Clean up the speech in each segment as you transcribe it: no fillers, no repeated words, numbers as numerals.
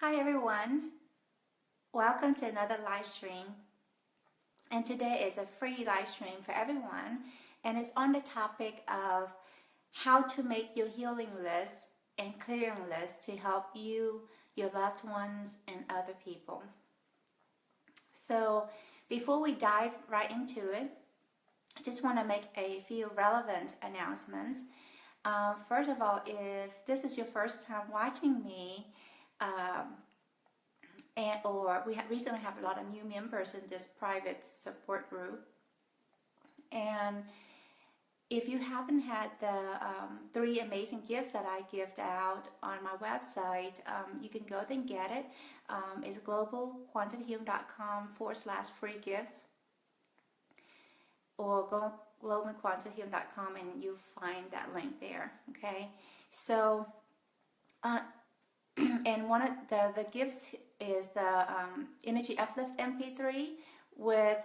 Hi everyone, welcome to another live stream. And today is a free live stream for everyone, and it's on the topic of how to make your healing list and clearing list to help you, your loved ones, and other people. So before we dive right into it, I just want to make a few relevant announcements. First of all, if this is your first time watching me, or we recently have a lot of new members in this private support group, and if you haven't had the 3 amazing gifts that I gift out on my website, you can go there and get it. It's globalquantumhealing.com/free gifts, or go globalquantumhealing.com and you'll find that link there. Okay, so and one of the gifts is the Energy Uplift MP3 with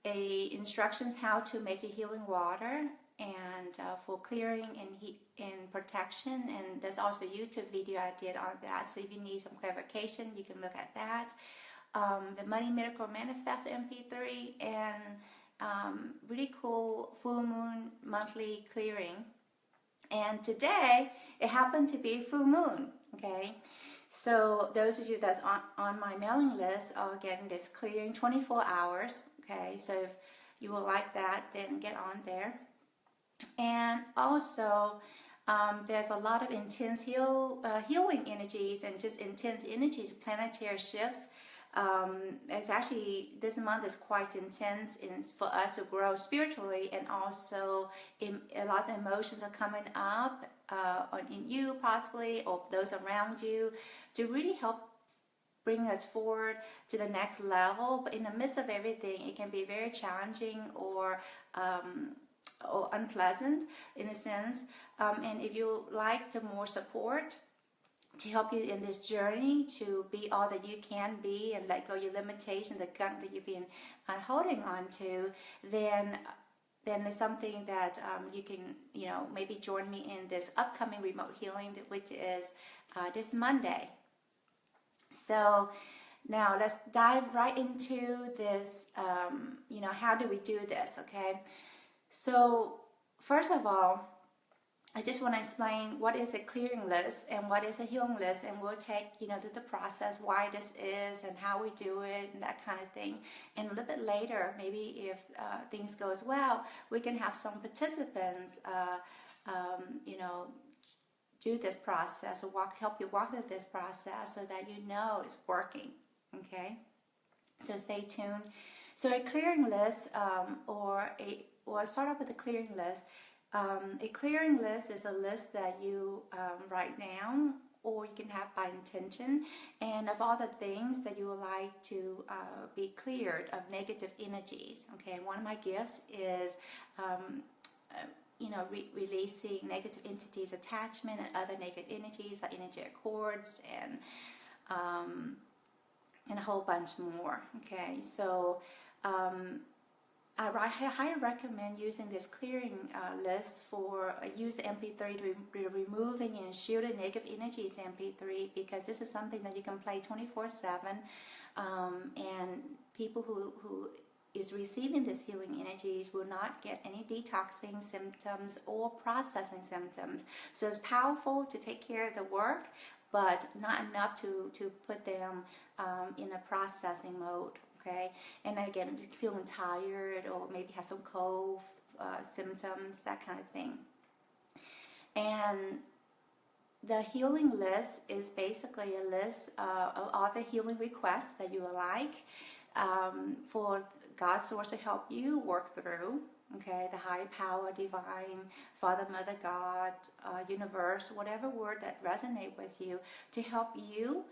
instructions how to make a healing water and for clearing and protection. And there's also a YouTube video I did on that, so if you need some clarification you can look at that. The Money Miracle Manifest MP3, and really cool full moon monthly clearing. And today it happened to be full moon. Okay, so those of you that's on my mailing list are getting this clearing 24 hours. Okay, so if you will like that, then get on there. And also there's a lot of intense healing energies and just intense energies, planetary shifts. It's actually, this month is quite intense for us to grow spiritually, and also a lot of emotions are coming up in you possibly, or those around you, to really help bring us forward to the next level. But in the midst of everything, it can be very challenging or unpleasant in a sense. And if you like more support to help you in this journey to be all that you can be and let go your limitations, the gunk that you've been holding on to, then it's something that you can, maybe join me in this upcoming remote healing, which is this Monday. So now let's dive right into this. How do we do this? Okay, so first of all, I just want to explain what is a clearing list and what is a healing list, and we'll take through the process, why this is and how we do it and that kind of thing. And a little bit later, maybe if things goes well, we can have some participants do this process, or help you walk through this process so that it's working. Okay, so stay tuned. So a clearing list, or start off with a clearing list. A clearing list is a list that you write down, or you can have by intention, and of all the things that you would like to be cleared of negative energies. Okay, one of my gifts is releasing negative entities, attachment, and other negative energies like energetic cords and a whole bunch more. Okay, so I highly recommend using this clearing list for use the MP3 to removing and shielding negative energies MP3, because this is something that you can play 24/7, and people who is receiving these healing energies will not get any detoxing symptoms or processing symptoms. So it's powerful to take care of the work, but not enough to put them in a processing mode. Okay, and again, feeling tired or maybe have some cold symptoms, that kind of thing. And the healing list is basically a list of all the healing requests that you would like for God's source to help you work through. Okay, the higher power, divine, Father, Mother, God, universe, whatever word that resonate with you, to help you,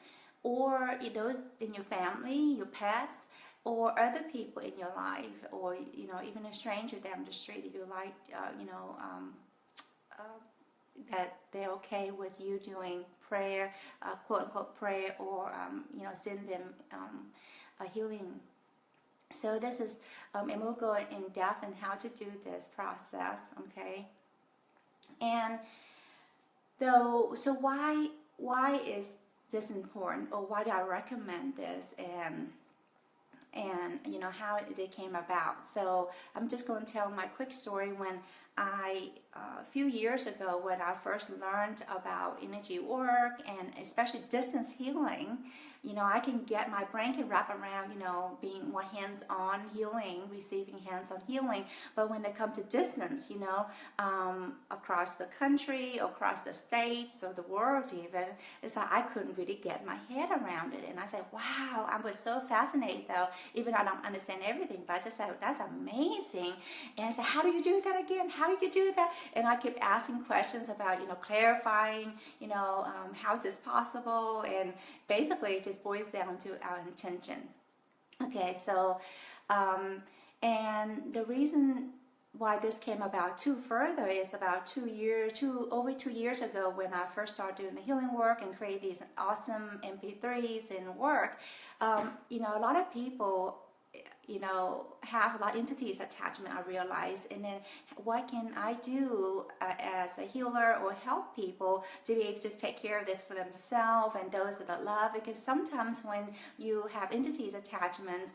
or those in your family, your pets, or other people in your life, or even a stranger down the street, if you like, that they're okay with you doing prayer, quote unquote prayer, or send them a healing. So this is, and we'll go in depth on how to do this process. Okay, and so why is this important, or why do I recommend this, and you know how it came about. So I'm just going to tell my quick story. When I a few years ago, when I first learned about energy work and especially distance healing, you know, I can get my brain can wrap around, you know, being more hands-on healing, receiving hands-on healing. But when it comes to distance, you know, across the country, across the states, or the world even, it's like I couldn't really get my head around it. And I said, wow, I was so fascinated though, even though I don't understand everything, but I just said, that's amazing. And I said, how do you do that again? How do you do that? And I kept asking questions about, you know, clarifying, you know, how is this possible? And basically it just boils down to our intention. Okay, so, and the reason why this came about too further is about over 2 years ago, when I first started doing the healing work and create these awesome MP3s and work. You know, a lot of people, you know, have a lot of entities attachment, I realize. And then what can I do as a healer or help people to be able to take care of this for themselves and those that they love? Because sometimes when you have entities attachments,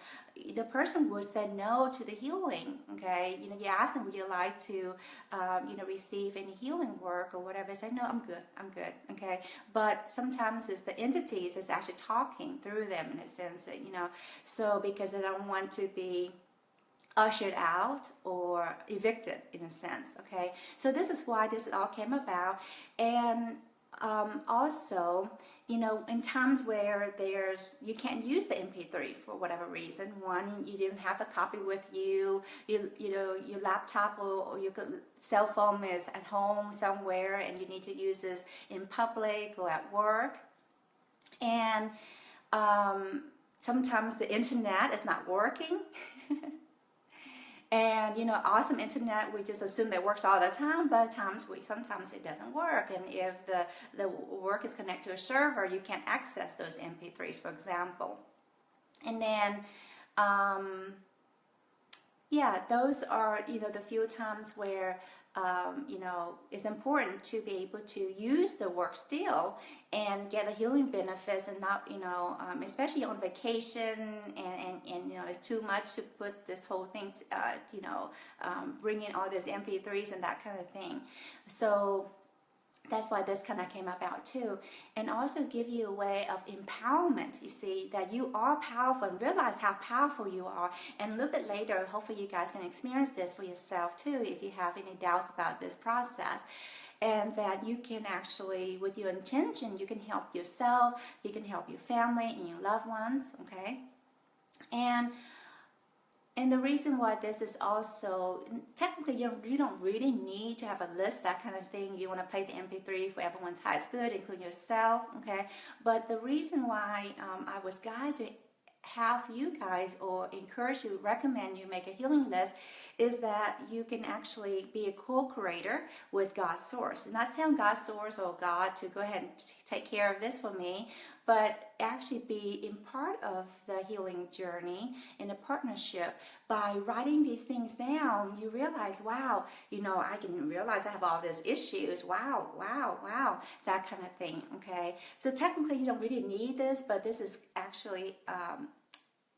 the person will say no to the healing. Okay, you know, you ask them, would you like to you know, receive any healing work or whatever? They say, no, I'm good. Okay, but sometimes it's the entities that's actually talking through them, in a sense that, you know, so because they don't want to be ushered out or evicted, in a sense. Okay, so this is why this all came about. And also, you know, in times where you can't use the MP3 for whatever reason. One, you didn't have the copy with you. You know, your laptop or your cell phone is at home somewhere, and you need to use this in public or at work. And sometimes the internet is not working. And, you know, awesome internet, we just assume that works all the time, but sometimes it doesn't work. And if the work is connected to a server, you can't access those MP3s, for example. And then, yeah, those are, you know, the few times where, you know, it's important to be able to use the work still and get the healing benefits, and not, you know, especially on vacation, and you know, it's too much to put this whole thing, you know, bring in all these MP3s and that kind of thing. So that's why this kind of came about too. And also give you a way of empowerment, you see, that you are powerful, and realize how powerful you are. And a little bit later, hopefully you guys can experience this for yourself too, if you have any doubts about this process. And that you can actually, with your intention, you can help yourself, you can help your family and your loved ones, okay? And the reason why this is also, technically you don't really need to have a list, that kind of thing. You want to play the MP3 for everyone's highest good, including yourself, okay? But the reason why I was guided to have you guys, or encourage you, recommend you make a healing list, is that you can actually be a co-creator with God's source. And not telling God's source or God to go ahead and take care of this for me, but actually be in part of the healing journey in a partnership. By writing these things down, you realize, wow, you know, I can realize I have all these issues. Wow, that kind of thing, okay? So technically you don't really need this, but this is actually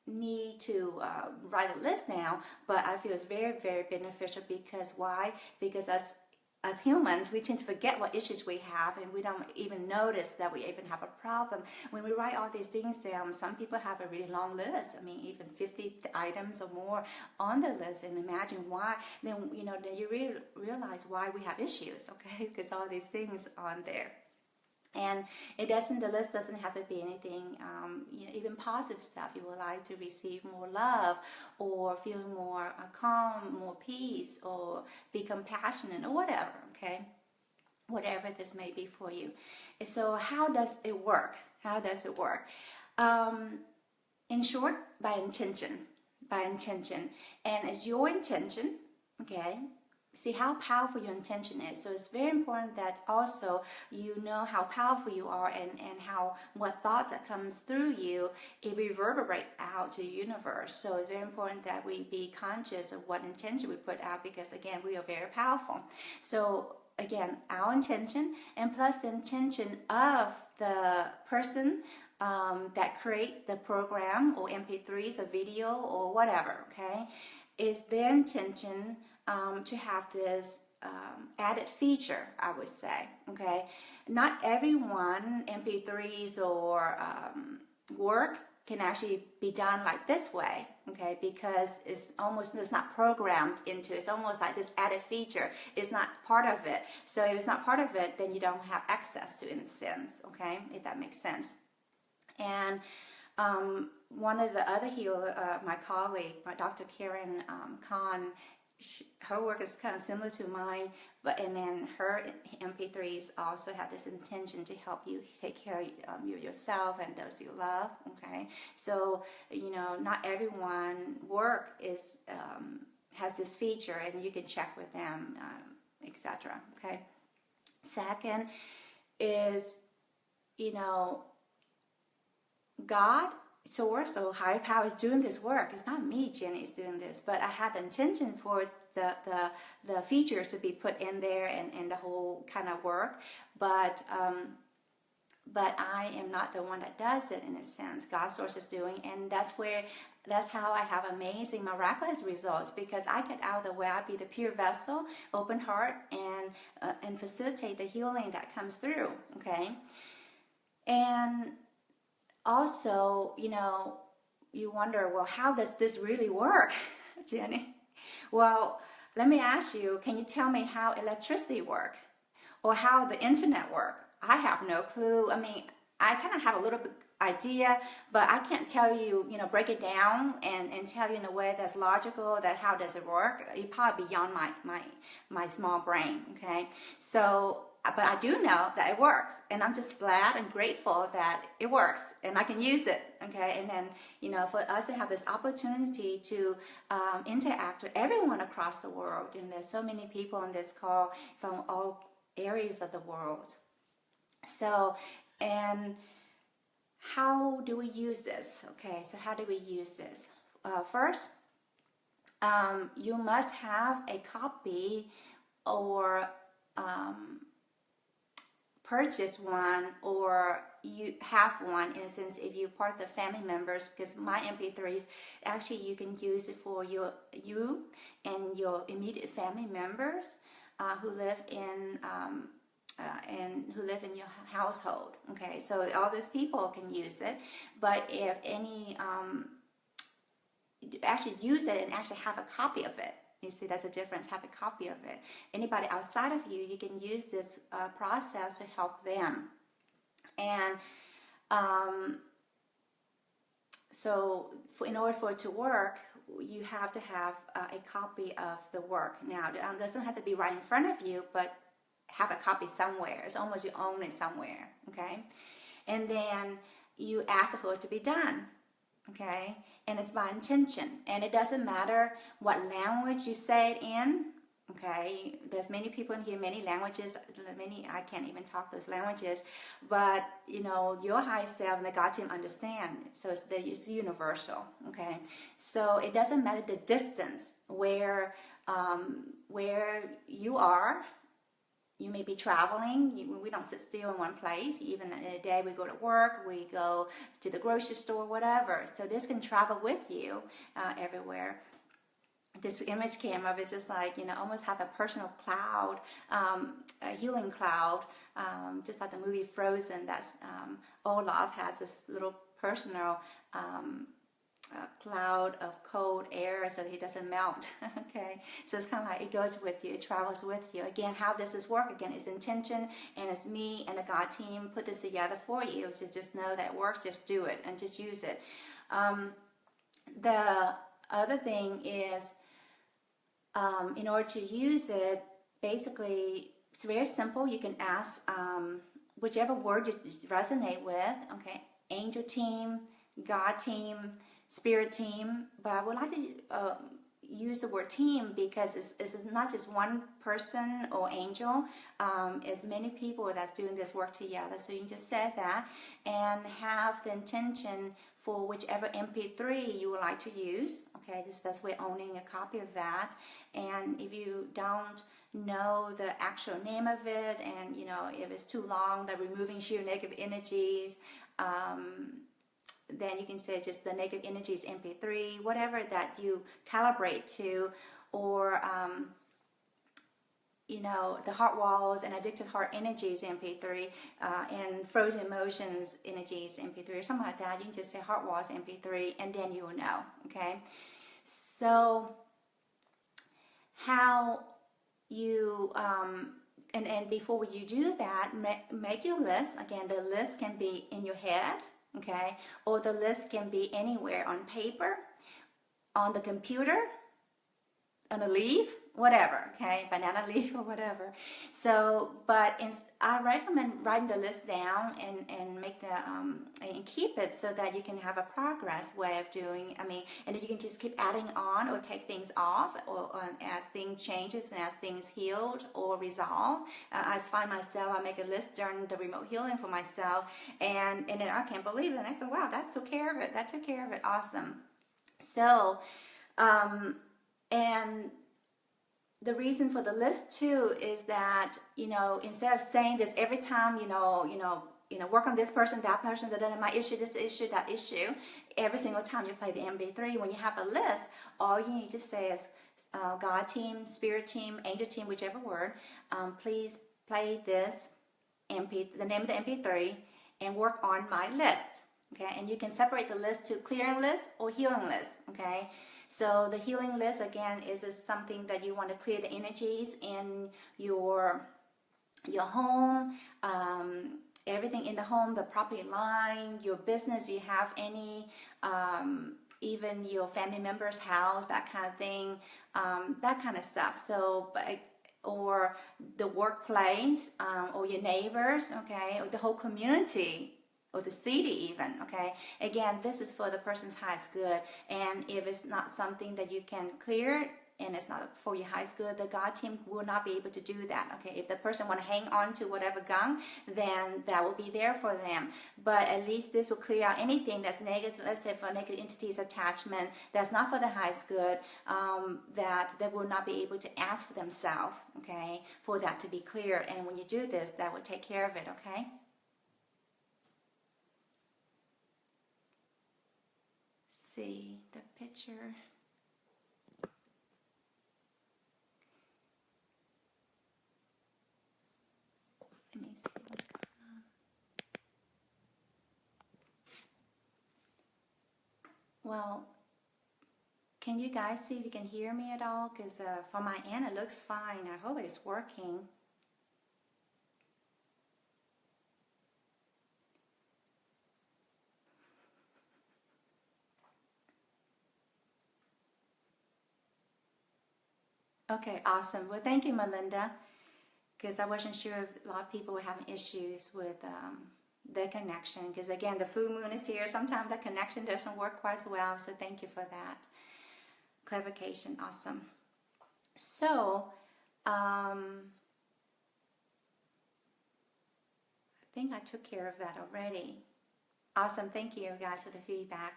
need to write a list now, but I feel it's very, very beneficial. Because why? Because as humans, we tend to forget what issues we have, and we don't even notice that we even have a problem. When we write all these things down, some people have a really long list. I mean, even 50 items or more on the list, and imagine why. Then, you know, then you realize why we have issues, okay? Because all these things on there. And the list doesn't have to be anything, you know, even positive stuff. You would like to receive more love, or feel more calm, more peace, or be compassionate, or whatever, okay? Whatever this may be for you. And so how does it work? How does it work? In short, by intention. By intention. And it's your intention, okay? See how powerful your intention is. So it's very important that also you know how powerful you are, and what thoughts that comes through you, it reverberate out to the universe. So it's very important that we be conscious of what intention we put out, because again, we are very powerful. So again, our intention and plus the intention of the person that create the program or MP3s or video or whatever, okay, is their intention to have this added feature, I would say, okay. Not everyone MP3s or work can actually be done like this way, okay, because it's not programmed into, it's almost like this added feature. It's not part of it. So if it's not part of it, then you don't have access to it in a sense, okay, if that makes sense. And one of the other healer, my colleague, my Dr. Karen Khan, her work is kind of similar to mine, and then her MP3s also have this intention to help you take care of yourself and those you love. Okay, so not everyone work is has this feature, and you can check with them, etc. Okay. Second is God, source or higher power is doing this work. It's not me, Jenny, is doing this, but I had the intention for the features to be put in there and the whole kind of work, but I am not the one that does it in a sense. God's source is doing, and that's how I have amazing, miraculous results, because I get out of the way. I be the pure vessel, open heart, and facilitate the healing that comes through. Okay, and also, you wonder, well, how does this really work, Jenny? Well, let me ask you, can you tell me how electricity works or how the internet works? I have no clue. I mean, I kind of have a little bit idea, but I can't tell you, break it down and tell you in a way that's logical, that how does it work. It's probably beyond my small brain, okay? So, but I do know that it works, and I'm just glad and grateful that it works and I can use it, okay? And then, for us to have this opportunity to interact with everyone across the world, and there's so many people on this call from all areas of the world. So, and how do we use this? Okay, so how do we use this? First, you must have a copy or purchase one, or you have one in a sense if you're part of the family members, because my MP3s actually you can use it for you and your immediate family members who live in your household. Okay, so all those people can use it, but if any actually use it and actually have a copy of it. You see, that's a difference. Have a copy of it. Anybody outside of you, you can use this process to help them. And so, in order for it to work, you have to have a copy of the work. Now, it doesn't have to be right in front of you, but have a copy somewhere. It's almost you own it somewhere. Okay, and then you ask for it to be done. Okay, and it's by intention, and it doesn't matter what language you say it in. Okay, there's many people in here, many languages, I can't even talk those languages, but your higher self and the God team understand, so it's universal. Okay, so it doesn't matter the distance where you are. You may be traveling. We don't sit still in one place. Even in a day, we go to work, we go to the grocery store, whatever. So this can travel with you everywhere. This image came up. It's just like, almost have a personal cloud, a healing cloud, just like the movie Frozen. That's Olaf has this little personal cloud of cold air so he doesn't melt. Okay, so it's kind of like it goes with you, it travels with you. Again, how does this work? Again, it's intention, and it's me and the God team put this together for you. So just know that it works. Just do it and just use it. The other thing is, in order to use it, basically it's very simple. You can ask whichever word you resonate with. Okay, angel team, God team, spirit team, but I would like to use the word team because it's not just one person or angel. It's many people that's doing this work together. So you can just say that and have the intention for whichever MP3 you would like to use. Okay, that's we're owning a copy of that. And if you don't know the actual name of it, and if it's too long, the removing sheer negative energies, then you can say just the negative energies MP3, whatever that you calibrate to, or the heart walls and addicted heart energies MP3, and frozen emotions energies MP3, or something like that. You can just say heart walls MP3, and then you will know. Okay, so how you and before you do that, make your list. Again, the list can be in your head, okay, or the list can be anywhere, on paper, on the computer, on a leaf, whatever, okay, banana leaf or whatever. So, but I recommend writing the list down and make the and keep it so that you can have a progress way of doing. And you can just keep adding on or take things off, or as things changes and as things healed or resolve. I find myself, I make a list during the remote healing for myself, and then I can't believe it. And I say, wow, that took care of it. That took care of it. Awesome. So, and the reason for the list too is that, instead of saying this every time, work on this person, that person, my issue, this issue, that issue, every single time you play the MP3, when you have a list, all you need to say is, God team, spirit team, angel team, whichever word, please play this the name of the MP3 and work on my list. Okay, and you can separate the list to clearing list or healing list. Okay. So the healing list, again, is something that you want to clear the energies in your home, everything in the home, the property line, your business, you have any, even your family member's house, that kind of thing, that kind of stuff. So, or the workplace, or your neighbors, okay, or the whole community, or the city even, okay? Again, this is for the person's highest good, and if it's not something that you can clear, and it's not for your highest good, the God team will not be able to do that, okay? If the person want to hang on to whatever gunk, then that will be there for them. But at least this will clear out anything that's negative, let's say for negative entities attachment, that's not for the highest good, that they will not be able to ask for themselves, okay? For that to be clear, and when you do this, that will take care of it, okay? See the picture. Let me see what's going on. Well, can you guys see if you can hear me at all? Because from my end it looks fine. I hope it's working. Okay, awesome. Well, thank you, Melinda, because I wasn't sure if a lot of people were having issues with their connection, because again, the full moon is here. Sometimes the connection doesn't work quite so well, so thank you for that clarification. Awesome. So, I think I took care of that already. Awesome. Thank you guys for the feedback.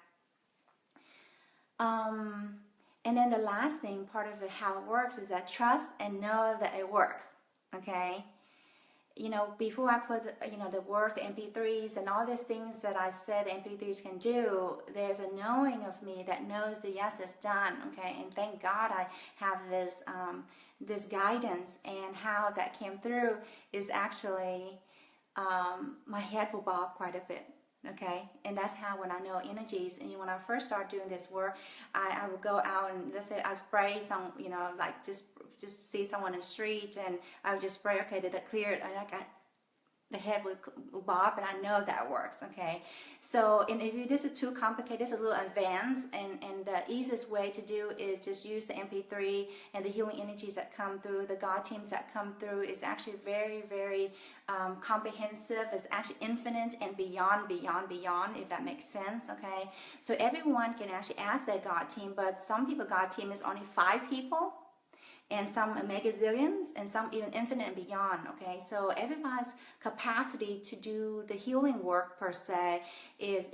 And then the last thing, part of how it works, is that trust and know that it works, okay? Before I put, the work, the MP3s, and all these things that I said the MP3s can do, there's a knowing of me that knows that yes, it's done, okay? And thank God I have this, this guidance, and how that came through is actually, my head will bob quite a bit. Okay, and that's how when I know energies, and when I first start doing this work, I will go out and let's say I spray some, like just see someone in the street, and I would just spray. Okay, did that clear it? And the head would bob, and I know that works. Okay, so and if this is too complicated, this is a little advanced, and the easiest way to do is just use the MP3 and the healing energies that come through, the God teams that come through. Is actually very, very comprehensive. It's actually infinite and beyond, if that makes sense. Okay, so everyone can actually ask their God team, but some people God team is only 5 people, and some megazillions, and some even infinite and beyond. Okay, so everybody's capacity to do the healing work per se is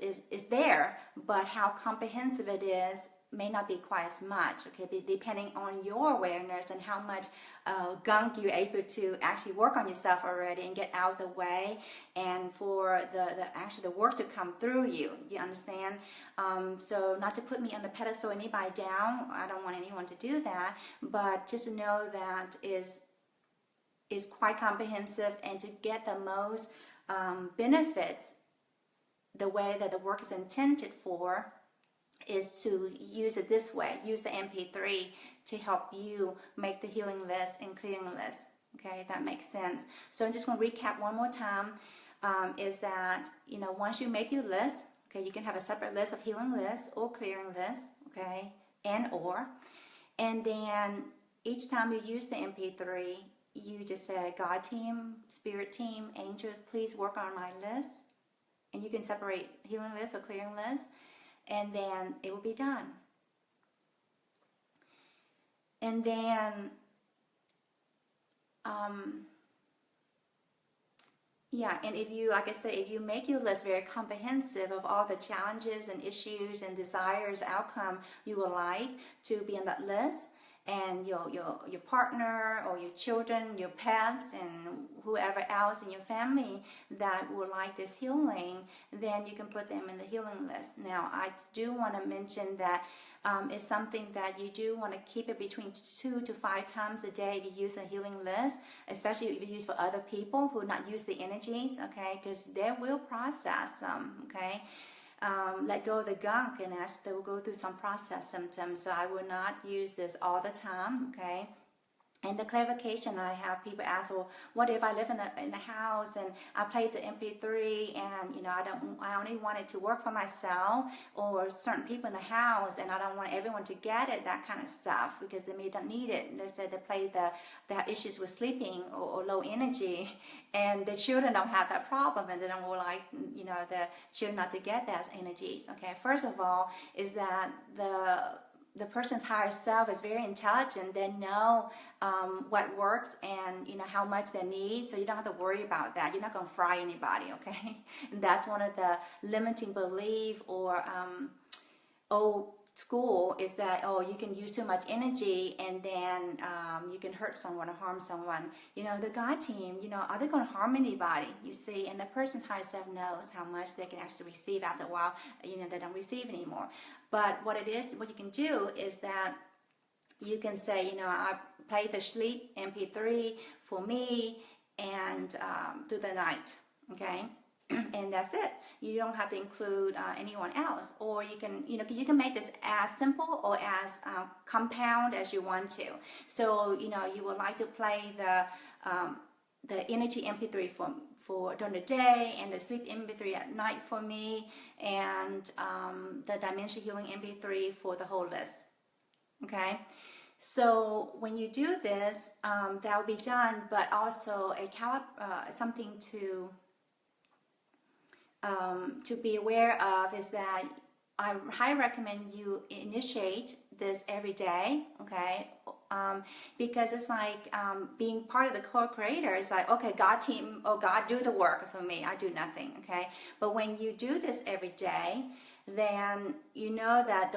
there, but how comprehensive it is may not be quite as much. Okay, depending on your awareness and how much gunk you're able to actually work on yourself already and get out of the way, and for the work to come through you. You understand? So not to put me on the pedestal, anybody down. I don't want anyone to do that, but just to know that is quite comprehensive, and to get the most benefits the way that the work is intended for is to use it this way. Use the MP3 to help you make the healing list and clearing list. Okay, if that makes sense. So I'm just going to recap one more time. Is that, once you make your list, okay, you can have a separate list of healing lists or clearing lists, okay, and then each time you use the MP3, you just say, God team, spirit team, angels, please work on my list. And you can separate healing list or clearing list, and then it will be done. And then and if you, like I said, if you make your list very comprehensive of all the challenges and issues and desires, outcome you would like to be on that list, and your partner or your children, your pets, and whoever else in your family that would like this healing, then you can put them in the healing list. Now, I do want to mention that it's something that you do want to keep it between 2 to 5 times a day if you use a healing list, especially if you use for other people who not use the energies, okay, because they will process some, okay. Let go of the gunk, and they will go through some process symptoms. So I will not use this all the time, okay. And the clarification, I have people ask, well, what if I live in the house and I play the MP3, and I only want it to work for myself or certain people in the house, and I don't want everyone to get it, that kind of stuff, because they may not need it. They said they have issues with sleeping or low energy, and the children don't have that problem, and they don't like the children not to get that energies. Okay, first of all, is that the person's higher self is very intelligent. They know what works and how much they need, so you don't have to worry about that. You're not going to fry anybody, okay? And that's one of the limiting belief or old school, is that, you can use too much energy and then you can hurt someone or harm someone. The God team, are they going to harm anybody? You see, and the person's higher self knows how much they can actually receive. After a while, they don't receive anymore. But what you can do is that you can say, I play the sleep MP3 for me and through the night, okay? And that's it. You don't have to include anyone else, or you can make this as simple or as compound as you want to. So you would like to play the energy MP3 for during the day, and the sleep MP3 at night for me, and the dimension healing MP3 for the whole list. Okay. So when you do this, that will be done, but also something to be aware of is that I highly recommend you initiate this every day, okay? Because it's like being part of the co-creator. It's like, okay, God team, God, do the work for me. I do nothing, okay? But when you do this every day, then that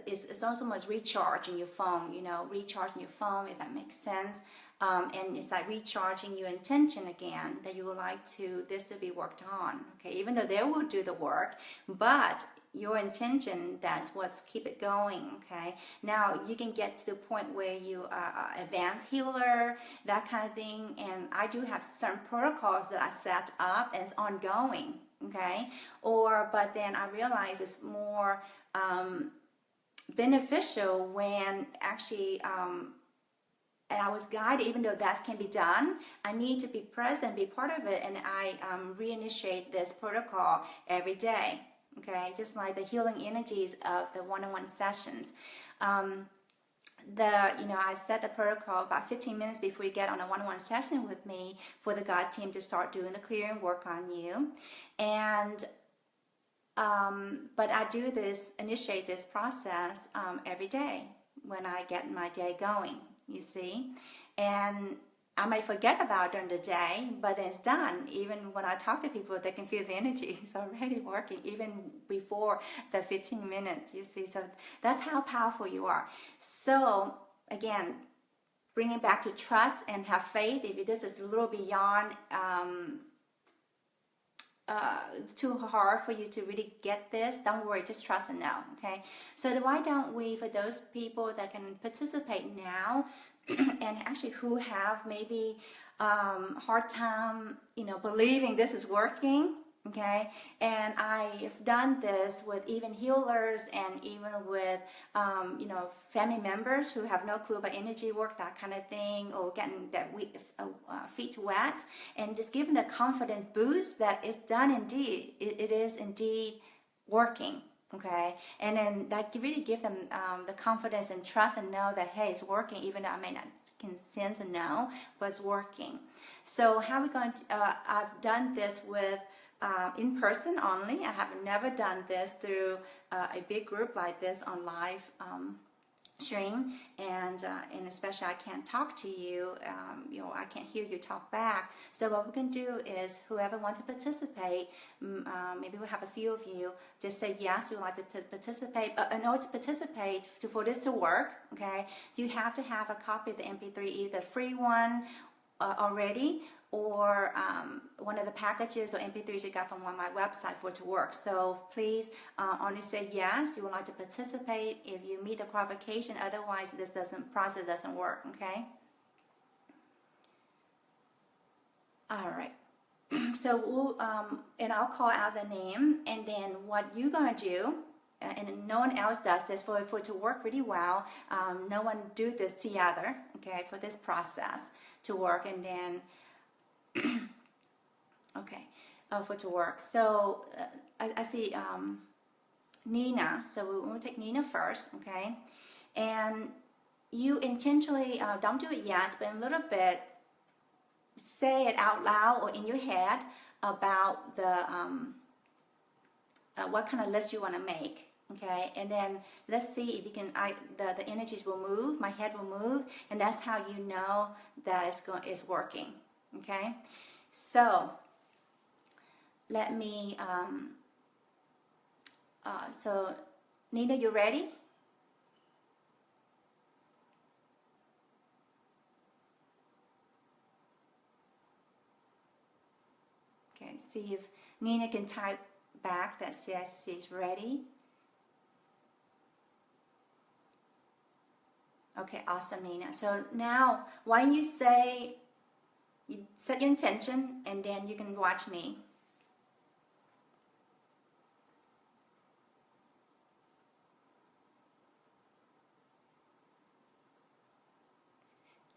it's also much recharging your phone, recharging your phone, if that makes sense. And it's like recharging your intention again, that you would like this to be worked on, okay? Even though they will do the work, but your intention, that's what's keep it going, okay? Now you can get to the point where you are advanced healer, that kind of thing, and I do have certain protocols that I set up, and it's ongoing, okay? But then I realize it's more beneficial when actually and I was guided, even though that can be done, I need to be present, be part of it, and I reinitiate this protocol every day. Okay, just like the healing energies of the one-on-one sessions. I set the protocol about 15 minutes before you get on a one-on-one session with me for the God team to start doing the clearing work on you. And but I do this, initiate this process every day when I get my day going, you see. And I may forget about it during the day, but it's done. Even when I talk to people, they can feel the energy. It's already working, even before the 15 minutes, you see. So that's how powerful you are. So again, bringing back to trust and have faith. If this is a little beyond too hard for you to really get this, don't worry, just trust and know. Okay, so why don't we, for those people that can participate now and actually who have maybe hard time believing this is working, okay, and I've done this with even healers and even with family members who have no clue about energy work, that kind of thing, or getting their feet wet, and just giving the confidence boost that it's done indeed, it is indeed working. Okay, and then that really give them the confidence and trust and know that, hey, it's working, even though I may not can sense and know, but it's working. So how are we going to, I've done this with in person only. I have never done this through a big group like this on live stream, and especially I can't talk to you, I can't hear you talk back. So what we can do is, whoever wants to participate, maybe we'll have a few of you just say yes, we would like to participate. But in order to participate, for this to work, okay, you have to have a copy of the MP3, either free one already, or one of the packages or MP3s you got from on my website for it to work. So please only say yes, you would like to participate if you meet the qualification. Otherwise, this process doesn't work. Okay. All right. So we'll and I'll call out the name, and then what you're gonna do. And no one else does this for it to work really well. No one do this together, okay, for this process to work. And then okay, for it to work. So I see Nina. So we'll take Nina first, okay? And you intentionally don't do it yet, but in a little bit, say it out loud or in your head about the what kind of list you want to make, okay? And then let's see if you can. The energies will move, my head will move, and that's how you know that it's working, okay? So let me. So Nina, you ready? Okay. See if Nina can type back that says she's ready. Okay, awesome, Nina. So now, why don't you set your intention, and then you can watch me.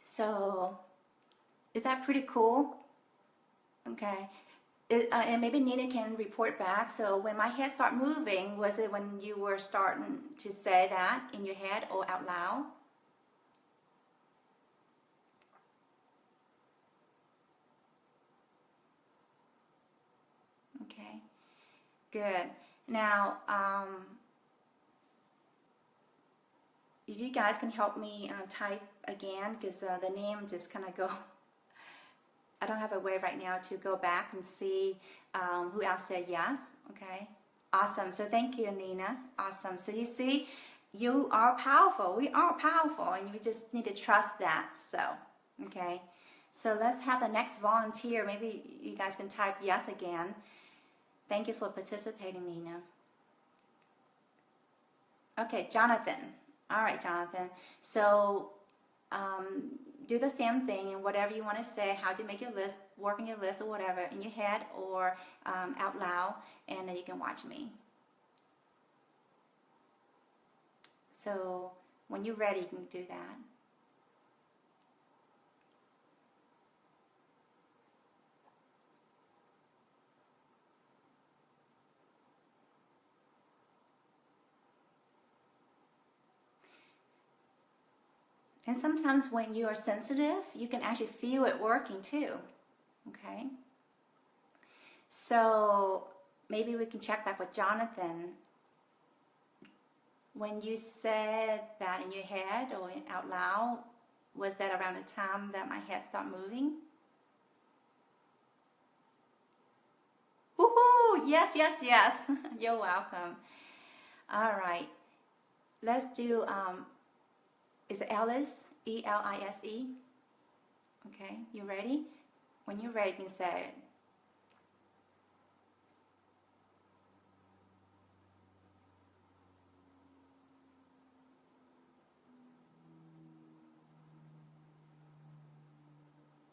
So, is that pretty cool? Okay. And maybe Nina can report back. So when my head started moving, was it when you were starting to say that in your head or out loud? Okay, good. Now, if you guys can help me type again, because the name just kind of go. I don't have a way right now to go back and see who else said yes. Okay, awesome. So thank you, Nina. Awesome. So you see, you are powerful. We are powerful, and you just need to trust that. So, okay. So let's have the next volunteer. Maybe you guys can type yes again. Thank you for participating, Nina. Okay, Jonathan. All right, Jonathan. So do the same thing, and whatever you want to say, how to make your list, work on your list or whatever, in your head or out loud, and then you can watch me. So when you're ready, you can do that. And sometimes when you are sensitive, you can actually feel it working too. Okay? So maybe we can check back with Jonathan. When you said that in your head or out loud, was that around the time that my head started moving? Woohoo! Yes, yes, yes. You're welcome. All right. Let's do, is it Elise? E-L-I-S-E? Okay, you ready? When you're ready, you can say it.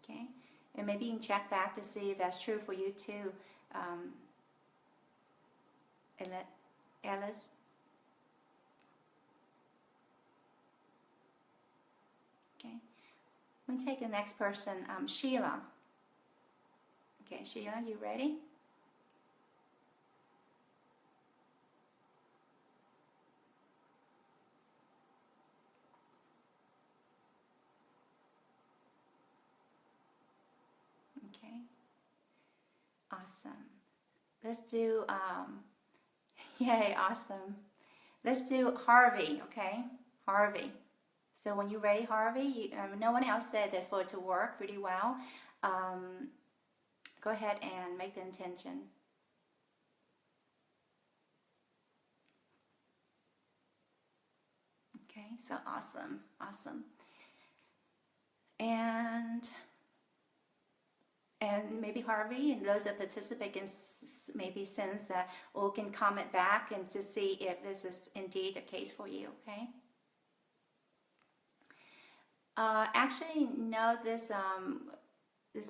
Okay, and maybe you can check back to see if that's true for you too. Alice. Okay, I'm going to take the next person, Sheila. Okay, Sheila, you ready? Okay, awesome. Let's do, yay, awesome. Let's do Harvey, okay? Harvey. So when you're ready, Harvey, no one else said this for it to work pretty well. Go ahead and make the intention. Okay, so awesome, awesome. And maybe Harvey and those that participate can maybe sense that or can comment back and to see if this is indeed the case for you, okay? Actually, no, this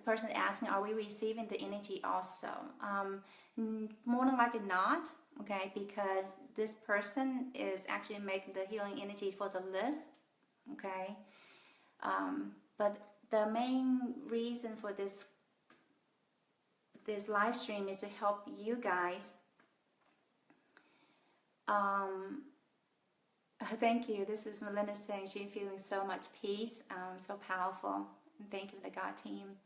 person asking, are we receiving the energy also? More than likely not, okay, because this person is actually making the healing energy for the list, okay? But the main reason for this live stream is to help you guys. Thank you. This is Melinda saying she's feeling so much peace, so powerful. Thank you to the God team.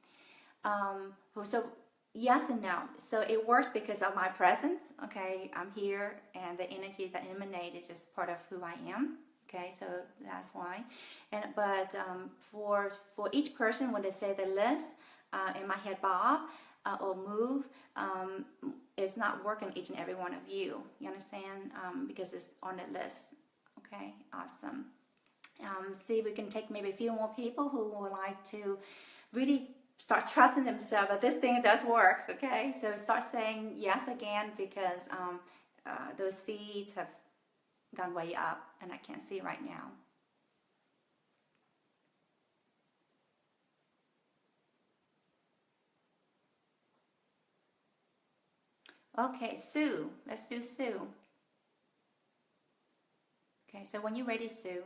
So yes and no. So it works because of my presence. Okay, I'm here, and the energy that emanate is just part of who I am. Okay, so that's why. But for each person, when they say the list, in my head bob or move, it's not working each and every one of you. You understand? Because it's on the list. Okay, awesome. See if we can take maybe a few more people who would like to really start trusting themselves that this thing does work. Okay, so start saying yes again, because those feeds have gone way up and I can't see right now. Okay, Sue. Let's do Sue. Okay, so when you're ready, Sue.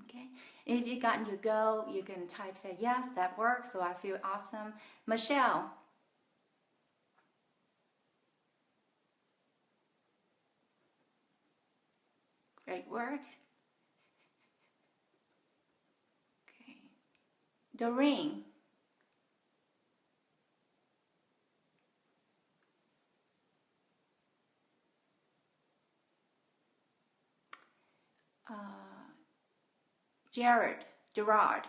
Okay, and if you gotten your go, you can type, say, yes, that works, so I feel awesome. Michelle. Great work. Okay. Doreen. Gerard.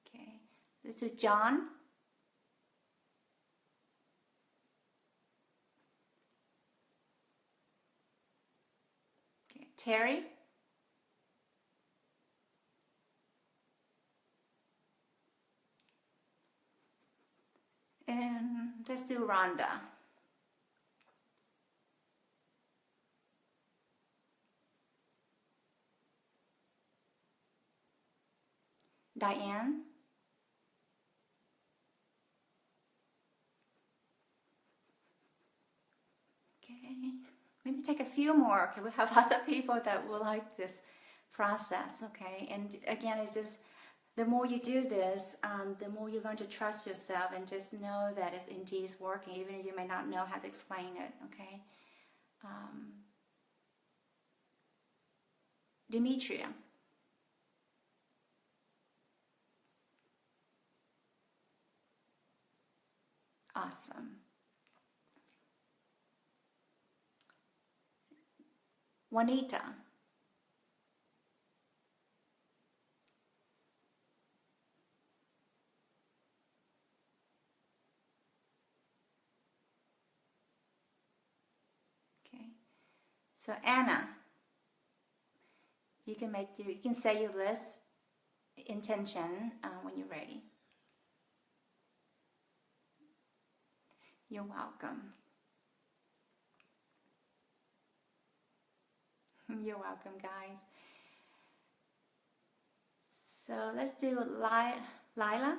Okay, let's do John. Okay, Terry. And let's do Rhonda. Diane. Okay, maybe take a few more. Okay, we have lots of people that will like this process. Okay, and again, it's just the more you do this, the more you learn to trust yourself and just know that it's indeed working, even if you may not know how to explain it, okay? Demetria. Awesome. Juanita. Okay. So Anna, you can say your list intention when you're ready. You're welcome. You're welcome, guys. So let's do Lila.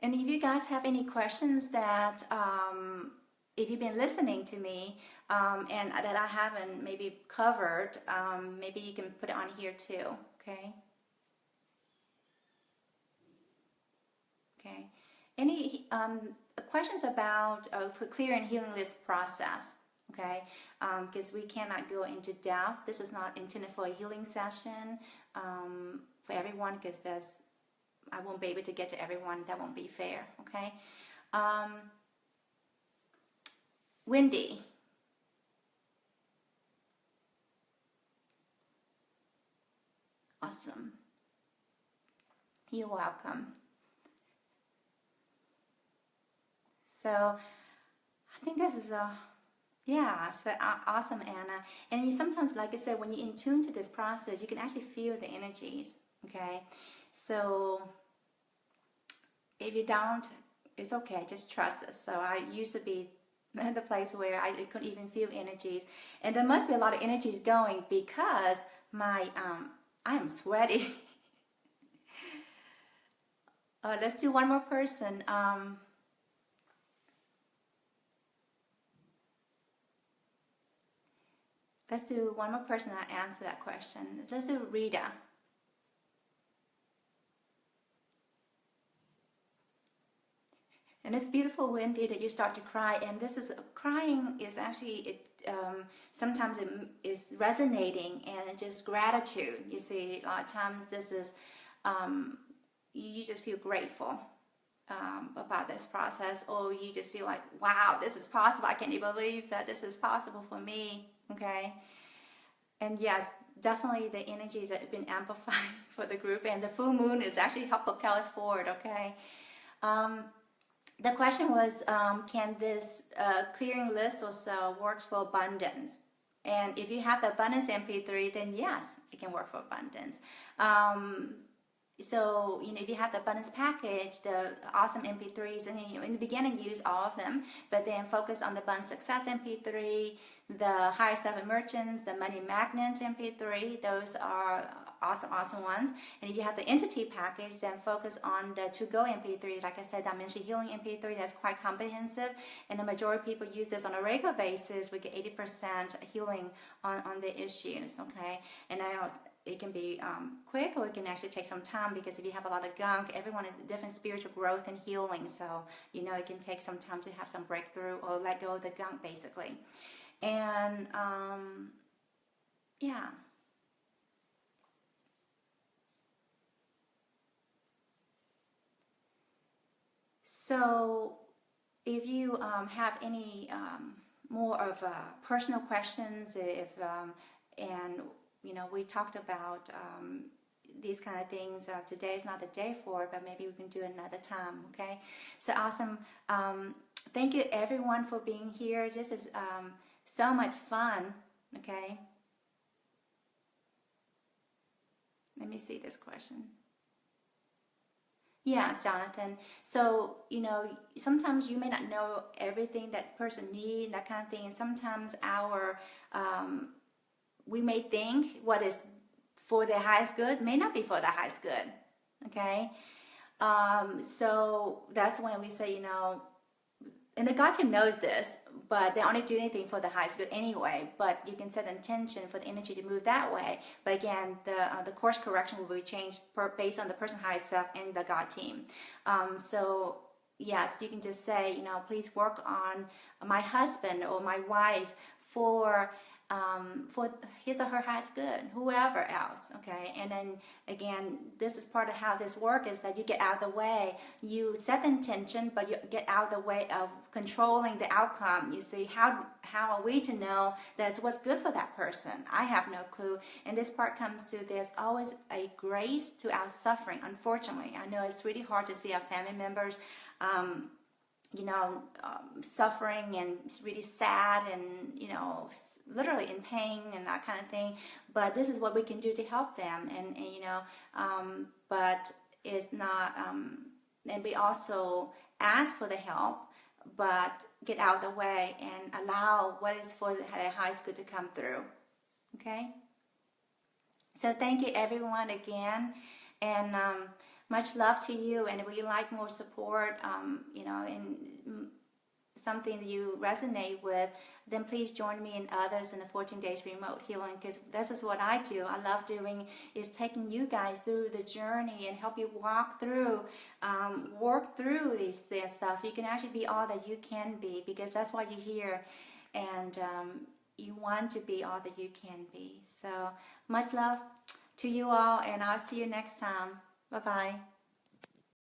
And if you guys have any questions that, if you've been listening to me and that I haven't maybe covered, maybe you can put it on here too, okay? Okay. Any questions about clear and healing list process? Okay, because we cannot go into depth. This is not intended for a healing session for everyone, because I won't be able to get to everyone. That won't be fair. Okay, Wendy. Awesome. You're welcome. So I think this is so awesome, Anna. And sometimes, like I said, when you're in tune to this process, you can actually feel the energies, okay? So if you don't, it's okay, just trust us. So I used to be in the place where I couldn't even feel energies. And there must be a lot of energies going because I am sweaty. Let's do one more person. Let's do one more person that answer that question. Let's do Rita. And it's beautiful, Wendy, that you start to cry. And this is crying is actually sometimes it is resonating and just gratitude. You see, a lot of times this is you just feel grateful about this process, or you just feel like, wow, this is possible. I can't even believe that this is possible for me. Okay, and yes, definitely the energies that have been amplified for the group, and the full moon is actually help propel us forward. Okay, the question was, can this clearing list also work for abundance? And if you have the abundance MP3, then yes, it can work for abundance. So, if you have the abundance package, the awesome MP3s, and in the beginning use all of them, but then focus on the abundance success MP3, the higher seven merchants, the money magnets MP3, those are awesome ones. And if you have the entity package, then focus on the to-go MP3. Like I said, dimension healing MP3, that's quite comprehensive, and the majority of people use this on a regular basis. We get 80% healing on the issues, okay? And it can be quick, or it can actually take some time, because if you have a lot of gunk, everyone has different spiritual growth and healing, so it can take some time to have some breakthrough or let go of the gunk, basically. And yeah. So if you have any more of personal questions, we talked about these kind of things. Today is not the day for it, but maybe we can do it another time, okay? So awesome. Thank you, everyone, for being here. This is so much fun, okay? Let me see this question. Yeah, Jonathan. So, sometimes you may not know everything that person needs, that kind of thing, and sometimes we may think what is for their highest good may not be for the highest good, okay? So that's when we say, and the God team knows this, but they only do anything for the highest good anyway. But you can set an intention for the energy to move that way. But again, the course correction will be changed based on the person highest self and the God team. So yes, you can just say, please work on my husband or my wife for his or her highest good, whoever else, okay? And then again, this is part of how this works, is that you get out of the way. You set the intention, but you get out of the way of controlling the outcome. You see, how are we to know that's what's good for that person? I have no clue. And this part comes to, there's always a grace to our suffering. Unfortunately, I know it's really hard to see our family members suffering, and it's really sad, and literally in pain and that kind of thing. But this is what we can do to help them, and but it's not. And we also ask for the help, but get out of the way and allow what is for the highest good to come through. Okay. So thank you everyone again, and much love to you. And if you like more support, in something that you resonate with, then please join me and others in the 14 days remote healing, because this is what I do. I love doing is taking you guys through the journey and help you walk through, work through this stuff. You can actually be all that you can be, because that's why you're here, and you want to be all that you can be. So much love to you all, and I'll see you next time. Bye-bye.